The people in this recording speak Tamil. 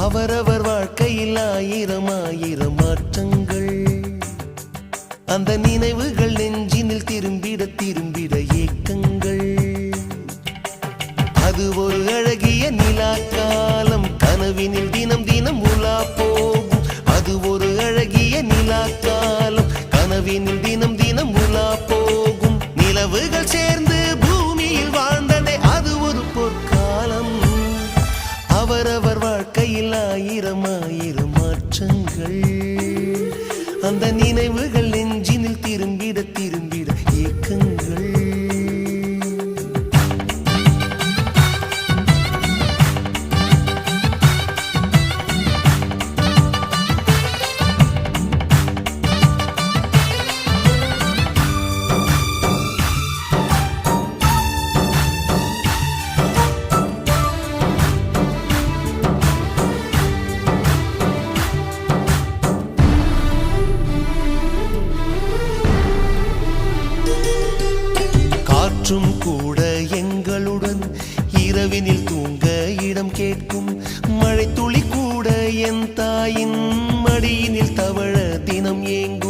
அவரவர் வாழ்க்கையில் ஆயிரம் ஆயிரம் மாற்றங்கள், அந்த நினைவுகள் நெஞ்சினில் திரும்பிட திரும்பிட ஏக்கங்கள். அது ஒரு அழகிய நிலாக்காலம், கனவினில் தினம் தினம் உலா போகும். அது ஒரு அழகிய நிலாக்காலம், கனவினில் தினம் தினம் உலா போகும். நிலவுகள் சேர்ந்து பூமியில் வாழ்ந்ததே அது ஒரு பொற்காலம். அவரவர் வாழ்க்கையில் ஆயிரம் ஆயிரம் மாற்றங்கள், அந்த நினைவுகள் நெஞ்சினில் திரும்பிட திரும்பிட ஏக்கங்கள். காற்றும் கூட எங்களுடன் இரவினில் தூங்க இடம் கேட்கும். மழை துளி கூட என் தாயின் மடியினில் தவழ தினம் ஏங்கும்.